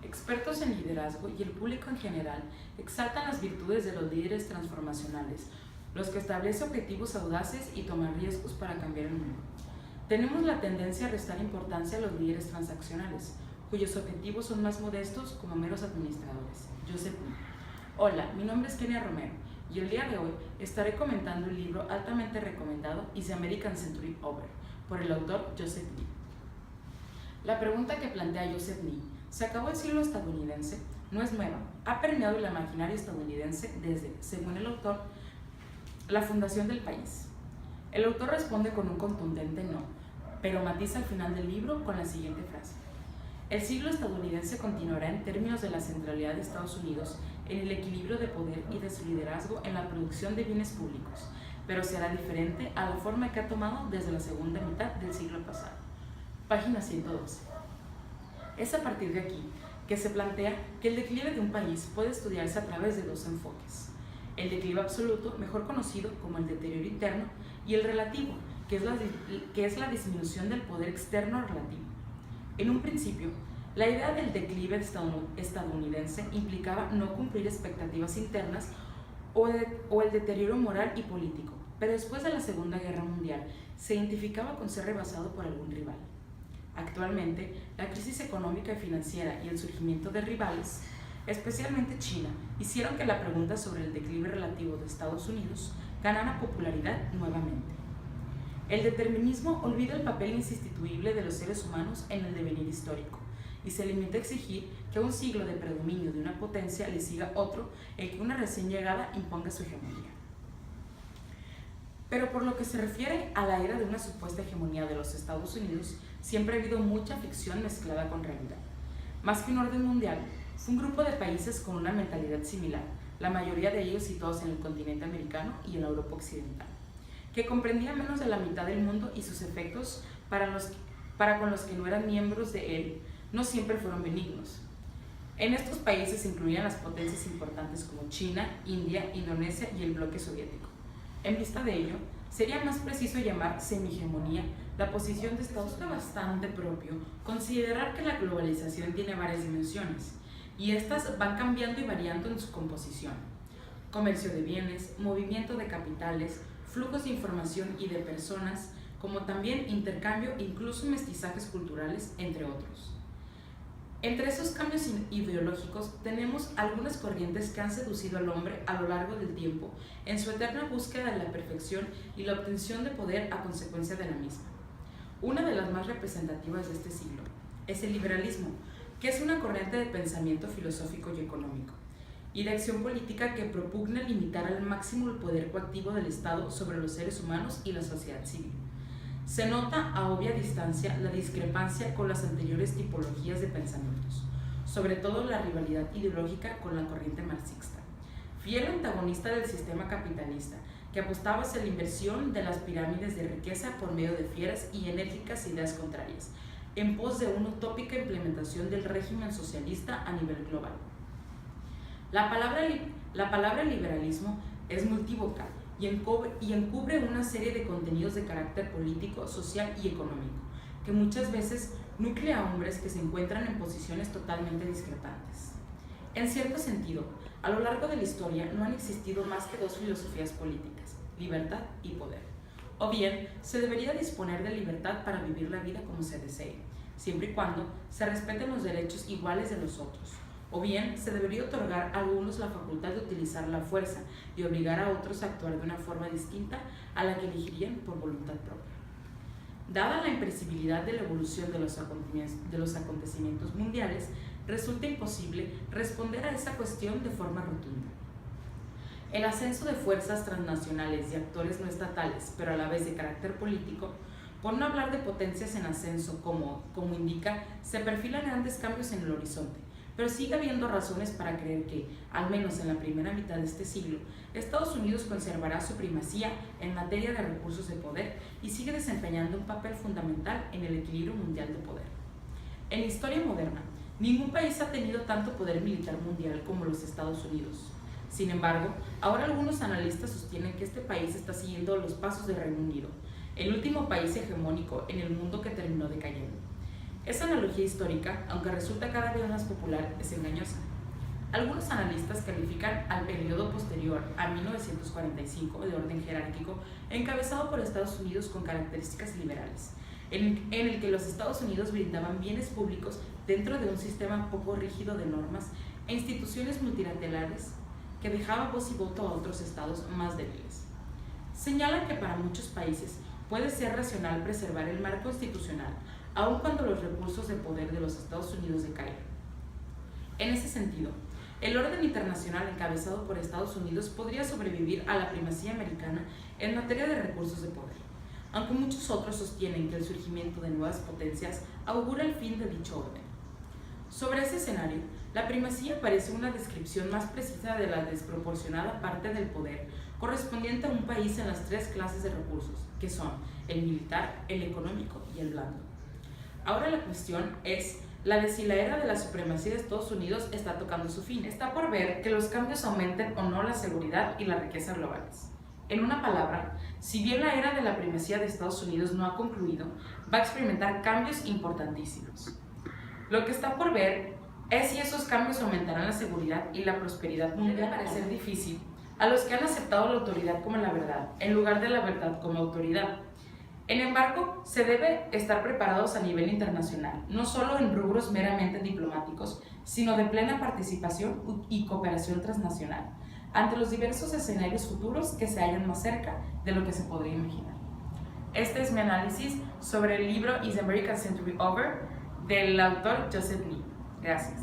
expertos en liderazgo y el público en general exaltan las virtudes de los líderes transformacionales, los que establecen objetivos audaces y toman riesgos para cambiar el mundo. Tenemos la tendencia a restar importancia a los líderes transaccionales, cuyos objetivos son más modestos como meros administradores. Joseph Nye. Hola, mi nombre es Kenia Romero y el día de hoy estaré comentando el libro altamente recomendado Is the American Century Over? Por el autor Joseph Nye. La pregunta que plantea Joseph Nye, ¿se acabó el siglo estadounidense?, no es nueva, ha permeado el imaginario estadounidense desde, según el autor, la fundación del país. El autor responde con un contundente no, pero matiza al final del libro con la siguiente frase: el siglo estadounidense continuará en términos de la centralidad de Estados Unidos en el equilibrio de poder y de su liderazgo en la producción de bienes públicos, pero será diferente a la forma que ha tomado desde la segunda mitad del siglo pasado. Página 112. Es a partir de aquí que se plantea que el declive de un país puede estudiarse a través de dos enfoques: el declive absoluto, mejor conocido como el deterioro interno, y el relativo, que es la disminución del poder externo relativo. En un principio, la idea del declive estadounidense implicaba no cumplir expectativas internas o el deterioro moral y político, pero después de la Segunda Guerra Mundial se identificaba con ser rebasado por algún rival. Actualmente, la crisis económica y financiera y el surgimiento de rivales, especialmente China, hicieron que la pregunta sobre el declive relativo de Estados Unidos ganara popularidad nuevamente. El determinismo olvida el papel insustituible de los seres humanos en el devenir histórico y se limita a exigir que a un siglo de predominio de una potencia le siga otro en que una recién llegada imponga su hegemonía. Pero por lo que se refiere a la era de una supuesta hegemonía de los Estados Unidos, siempre ha habido mucha ficción mezclada con realidad. Más que un orden mundial, fue un grupo de países con una mentalidad similar, la mayoría de ellos situados en el continente americano y en la Europa occidental, que comprendía menos de la mitad del mundo y sus efectos para con los que no eran miembros de él no siempre fueron benignos. En estos países se incluían las potencias importantes como China, India, Indonesia y el bloque soviético. En vista de ello, sería más preciso llamar semi-hegemonía la posición de Estados Unidos. Es bastante propio considerar que la globalización tiene varias dimensiones y estas van cambiando y variando en su composición: comercio de bienes, movimiento de capitales, flujos de información y de personas, como también intercambio e incluso mestizajes culturales, entre otros. Entre esos cambios ideológicos tenemos algunas corrientes que han seducido al hombre a lo largo del tiempo en su eterna búsqueda de la perfección y la obtención de poder a consecuencia de la misma. Una de las más representativas de este siglo es el liberalismo, que es una corriente de pensamiento filosófico y económico y de acción política que propugna limitar al máximo el poder coactivo del Estado sobre los seres humanos y la sociedad civil. Se nota a obvia distancia la discrepancia con las anteriores tipologías de pensamientos, sobre todo la rivalidad ideológica con la corriente marxista, fiel antagonista del sistema capitalista, que apostaba hacia la inversión de las pirámides de riqueza por medio de fieras y enérgicas ideas contrarias, en pos de una utópica implementación del régimen socialista a nivel global. La palabra liberalismo es multivocal y encubre una serie de contenidos de carácter político, social y económico, que muchas veces nuclea a hombres que se encuentran en posiciones totalmente discrepantes. En cierto sentido, a lo largo de la historia no han existido más que dos filosofías políticas: libertad y poder. O bien, se debería disponer de libertad para vivir la vida como se desee, siempre y cuando se respeten los derechos iguales de los otros. O bien, se debería otorgar a algunos la facultad de utilizar la fuerza y obligar a otros a actuar de una forma distinta a la que elegirían por voluntad propia. Dada la imprevisibilidad de la evolución de los acontecimientos mundiales, resulta imposible responder a esa cuestión de forma rotunda. El ascenso de fuerzas transnacionales y actores no estatales, pero a la vez de carácter político, por no hablar de potencias en ascenso, como indica, se perfilan grandes cambios en el horizonte. Pero sigue habiendo razones para creer que, al menos en la primera mitad de este siglo, Estados Unidos conservará su primacía en materia de recursos de poder y sigue desempeñando un papel fundamental en el equilibrio mundial de poder. En la historia moderna, ningún país ha tenido tanto poder militar mundial como los Estados Unidos. Sin embargo, ahora algunos analistas sostienen que este país está siguiendo los pasos del Reino Unido, el último país hegemónico en el mundo que terminó decayendo. Esa analogía histórica, aunque resulta cada vez más popular, es engañosa. Algunos analistas califican al periodo posterior a 1945 de orden jerárquico encabezado por Estados Unidos con características liberales, en el que los Estados Unidos brindaban bienes públicos dentro de un sistema poco rígido de normas e instituciones multilaterales que dejaba voz y voto a otros estados más débiles. Señalan que para muchos países puede ser racional preservar el marco institucional, aun cuando los recursos de poder de los Estados Unidos decaigan. En ese sentido, el orden internacional encabezado por Estados Unidos podría sobrevivir a la primacía americana en materia de recursos de poder, aunque muchos otros sostienen que el surgimiento de nuevas potencias augura el fin de dicho orden. Sobre ese escenario, la primacía parece una descripción más precisa de la desproporcionada parte del poder correspondiente a un país en las tres clases de recursos, que son el militar, el económico y el blando. Ahora la cuestión es la de si la era de la supremacía de Estados Unidos está tocando su fin. Está por ver que los cambios aumenten o no la seguridad y la riqueza globales. En una palabra, si bien la era de la primacía de Estados Unidos no ha concluido, va a experimentar cambios importantísimos. Lo que está por ver es si esos cambios aumentarán la seguridad y la prosperidad mundial. Debe parecer difícil a los que han aceptado la autoridad como la verdad, en lugar de la verdad como autoridad. En embargo, se debe estar preparados a nivel internacional, no solo en rubros meramente diplomáticos, sino de plena participación y cooperación transnacional, ante los diversos escenarios futuros que se hallan más cerca de lo que se podría imaginar. Este es mi análisis sobre el libro Is American Century Over? Del autor Joseph Nye. Gracias.